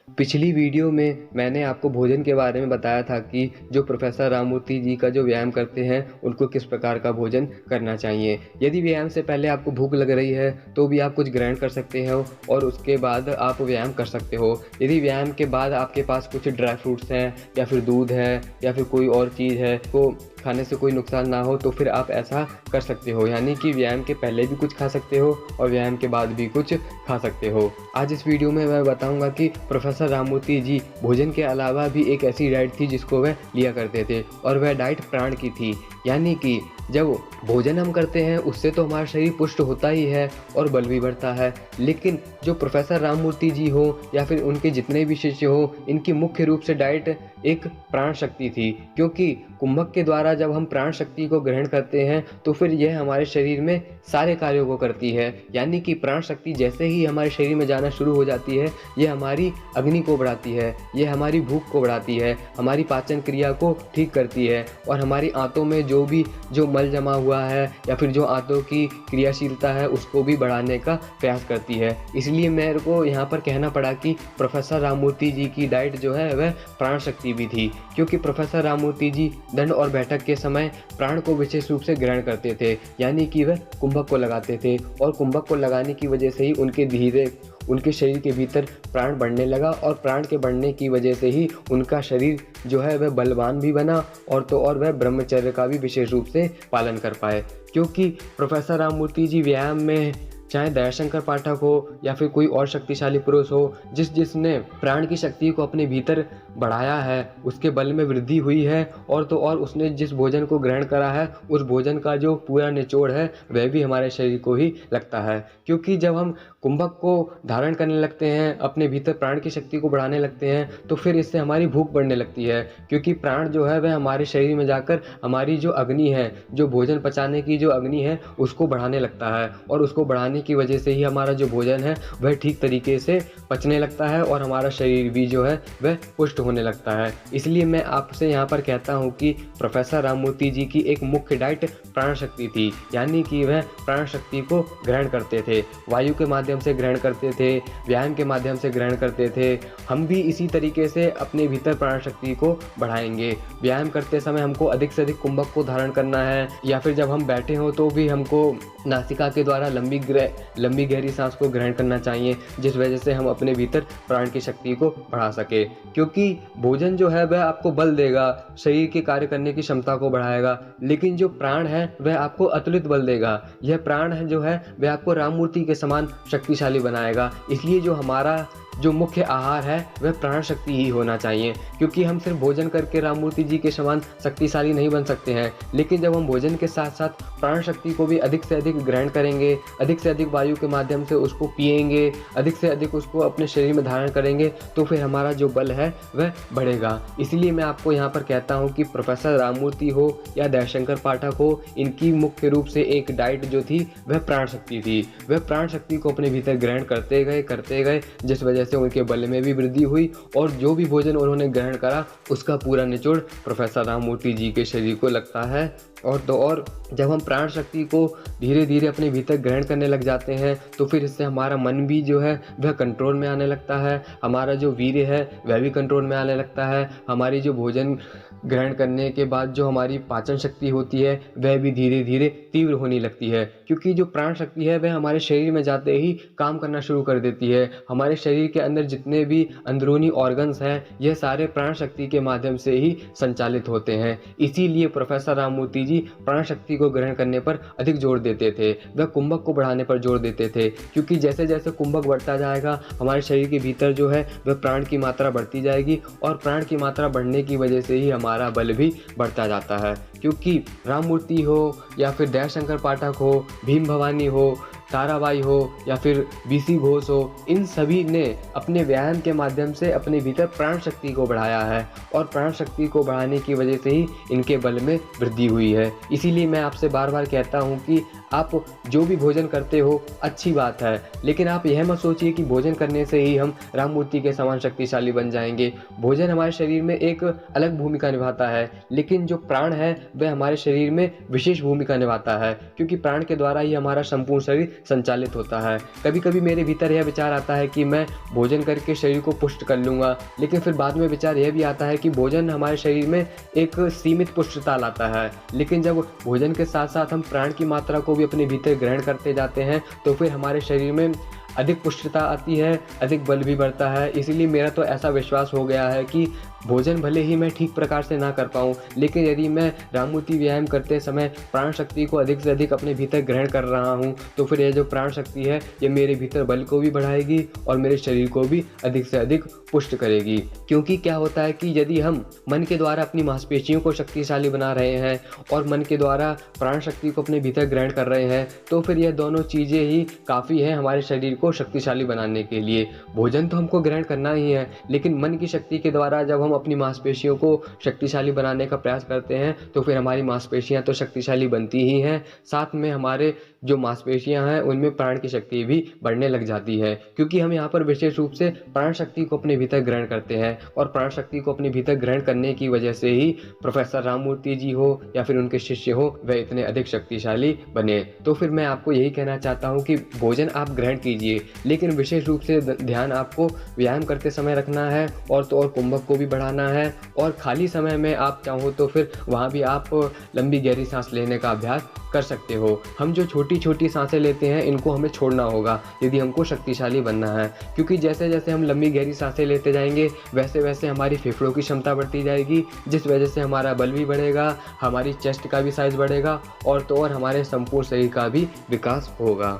पिछली वीडियो में मैंने आपको भोजन के बारे में बताया था कि जो प्रोफेसर राममूर्ति जी का जो व्यायाम करते हैं उनको किस प्रकार का भोजन करना चाहिए। यदि व्यायाम से पहले आपको भूख लग रही है तो भी आप कुछ ग्रहण कर सकते हो और उसके बाद आप व्यायाम कर सकते हो। यदि व्यायाम के बाद आपके पास कुछ ड्राई फ्रूट्स हैं या फिर दूध है या फिर कोई और चीज़ है तो खाने से कोई नुकसान ना हो तो फिर आप ऐसा कर सकते हो, यानी कि व्यायाम के पहले भी कुछ खा सकते हो और व्यायाम के बाद भी कुछ खा सकते हो। आज इस वीडियो में मैं बताऊंगा कि प्रोफेसर राममूर्ति जी भोजन के अलावा भी एक ऐसी डाइट थी जिसको वह लिया करते थे और वह डाइट प्राण की थी, यानी कि जब भोजन हम करते हैं उससे तो हमारा शरीर पुष्ट होता ही है और बल भी बढ़ता है, लेकिन जो प्रोफेसर राममूर्ति जी हो या फिर उनके जितने भी शिष्य हो, इनकी मुख्य रूप से डाइट एक प्राण शक्ति थी। क्योंकि कुंभक के द्वारा जब हम प्राण शक्ति को ग्रहण करते हैं तो फिर यह हमारे शरीर में सारे कार्यों को करती है, यानी कि प्राण शक्ति जैसे ही हमारे शरीर में जाना शुरू हो जाती है यह हमारी अग्नि को बढ़ाती है, यह हमारी भूख को बढ़ाती है, हमारी पाचन क्रिया को ठीक करती है और हमारी आंतों में जो मल जमा हुआ है या फिर जो आंतों की क्रियाशीलता है उसको भी बढ़ाने का प्रयास करती है। इसलिए मेरे को यहाँ पर कहना पड़ा कि प्रोफेसर राममूर्ति जी की डाइट जो है वह प्राण शक्ति भी थी, क्योंकि प्रोफेसर राममूर्ति जी दंड और बैठक के समय प्राण को विशेष रूप से ग्रहण करते थे, यानी कि वह कुंभक को लगाते थे और कुंभक को लगाने की वजह से ही उनके शरीर के भीतर प्राण बढ़ने लगा और प्राण के बढ़ने की वजह से ही उनका शरीर जो है वह बलवान भी बना और वह ब्रह्मचर्य का भी विशेष रूप से पालन कर पाए। क्योंकि प्रोफेसर राममूर्ति जी व्यायाम में चाहे दयाशंकर पाठक हो या फिर कोई और शक्तिशाली पुरुष हो, जिसने प्राण की शक्ति को अपने भीतर बढ़ाया है उसके बल में वृद्धि हुई है और उसने जिस भोजन को ग्रहण करा है उस भोजन का जो पूरा निचोड़ है वह भी हमारे शरीर को ही लगता है। क्योंकि जब हम कुंभक को धारण करने लगते हैं, अपने भीतर प्राण की शक्ति को बढ़ाने लगते हैं तो फिर इससे हमारी भूख बढ़ने लगती है, क्योंकि प्राण जो है वह हमारे शरीर में जाकर हमारी जो अग्नि है, जो भोजन पचाने की जो अग्नि है उसको बढ़ाने लगता है और उसको बढ़ाने की वजह से ही हमारा जो भोजन है वह ठीक तरीके से पचने लगता है और हमारा शरीर भी जो है वह पुष्ट होने लगता है। इसलिए मैं आपसे यहाँ पर कहता हूँ कि प्रोफेसर राममूर्ति जी की एक मुख्य डाइट प्राण शक्ति थी, यानी कि वह प्राण शक्ति को ग्रहण करते थे, वायु के माध्यम से ग्रहण करते थे, व्यायाम के माध्यम से ग्रहण करते थे। हम भी इसी तरीके से अपने भीतर प्राण शक्ति को बढ़ाएंगे। व्यायाम करते समय हमको अधिक से अधिक कुंभक को धारण करना है, या फिर जब हम बैठे हो तो भी हमको नासिका के द्वारा लंबी गहरी सांस को ग्रहण करना चाहिए, जिस वजह से हम अपने भीतर प्राण की शक्ति को बढ़ा सके। क्योंकि भोजन जो है वह आपको बल देगा, शरीर के कार्य करने की क्षमता को बढ़ाएगा, लेकिन जो प्राण है वह आपको अतुलित बल देगा। यह प्राण है जो है वह आपको राममूर्ति के समान शक्तिशाली बनाएगा। इसलिए जो हमारा जो मुख्य आहार है वह प्राण शक्ति ही होना चाहिए, क्योंकि हम सिर्फ भोजन करके राममूर्ति जी के समान शक्तिशाली नहीं बन सकते हैं, लेकिन जब हम भोजन के साथ साथ प्राण शक्ति को भी अधिक से अधिक ग्रहण करेंगे, अधिक से अधिक वायु के माध्यम से उसको पिएंगे, अधिक से अधिक उसको अपने शरीर में धारण करेंगे तो फिर हमारा जो बल है वह बढ़ेगा। इसलिए मैं आपको यहाँ पर कहता हूँ कि प्रोफेसर राममूर्ति हो या दयाशंकर पाठक हो, इनकी मुख्य रूप से एक डाइट जो थी वह प्राण शक्ति थी। वह प्राण शक्ति को अपने भीतर ग्रहण करते गए, जिस वजह से उनके बल में भी वृद्धि हुई और जो भी भोजन उन्होंने ग्रहण करा उसका पूरा निचोड़ प्रोफेसर राममूर्ति जी के शरीर को लगता है। और जब हम प्राण शक्ति को धीरे धीरे अपने भीतर ग्रहण करने लग जाते हैं तो फिर इससे हमारा मन भी जो है वह कंट्रोल में आने लगता है, हमारा जो वीर्य है वह भी कंट्रोल में आने लगता है, हमारी जो भोजन ग्रहण करने के बाद जो हमारी पाचन शक्ति होती है वह भी धीरे धीरे तीव्र होने लगती है। क्योंकि जो प्राण शक्ति है वह हमारे शरीर में जाते ही काम करना शुरू कर देती है। हमारे शरीर के अंदर जितने भी अंदरूनी ऑर्गन्स हैं यह सारे प्राण शक्ति के माध्यम से ही संचालित होते हैं। इसीलिए प्रोफेसर राममूर्ति जी प्राण शक्ति को ग्रहण करने पर अधिक जोर देते थे, वह कुंभक को बढ़ाने पर जोर देते थे, क्योंकि जैसे जैसे कुंभक बढ़ता जाएगा हमारे शरीर के भीतर जो है वह प्राण की मात्रा बढ़ती जाएगी और प्राण की मात्रा बढ़ने की वजह से ही हमारा बल भी बढ़ता जाता है। क्योंकि राममूर्ति हो या फिर दयाशंकर पाठक हो, भीम भवानी हो, ताराबाई हो या फिर बीसी घोष हो, इन सभी ने अपने व्यायाम के माध्यम से अपने भीतर प्राण शक्ति को बढ़ाया है और प्राण शक्ति को बढ़ाने की वजह से ही इनके बल में वृद्धि हुई है। इसीलिए मैं आपसे बार बार कहता हूँ कि आप जो भी भोजन करते हो अच्छी बात है, लेकिन आप यह मत सोचिए कि भोजन करने से ही हम राममूर्ति के समान शक्तिशाली बन जाएंगे। भोजन हमारे शरीर में एक अलग भूमिका निभाता है, लेकिन जो प्राण है वह हमारे शरीर में विशेष भूमिका निभाता है, क्योंकि प्राण के द्वारा ही हमारा संपूर्ण शरीर संचालित होता है। कभी कभी मेरे भीतर यह विचार आता है कि मैं भोजन करके शरीर को पुष्ट कर लूँगा, लेकिन फिर बाद में विचार यह भी आता है कि भोजन हमारे शरीर में एक सीमित पुष्टता लाता है। लेकिन जब भोजन के साथ साथ हम प्राण की मात्रा को भी अपने भीतर ग्रहण करते जाते हैं तो फिर हमारे शरीर में अधिक पुष्टता आती है, अधिक बल भी बढ़ता है। इसीलिए मेरा तो ऐसा विश्वास हो गया है कि भोजन भले ही मैं ठीक प्रकार से ना कर पाऊँ, लेकिन यदि मैं राममूर्ति व्यायाम करते समय प्राण शक्ति को अधिक से अधिक अपने भीतर ग्रहण कर रहा हूँ तो फिर यह जो प्राण शक्ति है ये मेरे भीतर बल को भी बढ़ाएगी और मेरे शरीर को भी अधिक से अधिक पुष्ट करेगी। क्योंकि क्या होता है कि यदि हम मन के द्वारा अपनी मांसपेशियों को शक्तिशाली बना रहे हैं और मन के द्वारा प्राण शक्ति को अपने भीतर ग्रहण कर रहे हैं तो फिर यह दोनों चीज़ें ही काफ़ी हैं हमारे शरीर को शक्तिशाली बनाने के लिए। भोजन तो हमको ग्रहण करना ही है, लेकिन मन की शक्ति के द्वारा जब हम अपनी मांसपेशियों को शक्तिशाली बनाने का प्रयास करते हैं तो फिर हमारी मांसपेशियां तो शक्तिशाली बनती ही हैं, साथ में हमारे जो मांसपेशियां हैं उनमें प्राण की शक्ति भी बढ़ने लग जाती है। क्योंकि हम यहाँ पर विशेष रूप से प्राण शक्ति को अपने भीतर ग्रहण करते हैं और प्राण शक्ति को अपने भीतर ग्रहण करने की वजह से ही प्रोफेसर राममूर्ति जी हो या फिर उनके शिष्य हो वह इतने अधिक शक्तिशाली बने। तो फिर मैं आपको यही कहना चाहता हूँ कि भोजन आप ग्रहण कीजिए, लेकिन विशेष रूप से ध्यान आपको व्यायाम करते समय रखना है और तो और कुंभक को भी बढ़ाना है। और खाली समय में आप चाहो तो फिर वहाँ भी आप लंबी गहरी सांस लेने का अभ्यास कर सकते हो। हम जो छोटी छोटी सांसें लेते हैं इनको हमें छोड़ना होगा यदि हमको शक्तिशाली बनना है, क्योंकि जैसे जैसे हम लंबी गहरी सांसें लेते जाएंगे वैसे वैसे हमारी फेफड़ों की क्षमता बढ़ती जाएगी, जिस वजह से हमारा बल भी बढ़ेगा, हमारी चेस्ट का भी साइज बढ़ेगा और तो और हमारे संपूर्ण शरीर का भी विकास होगा।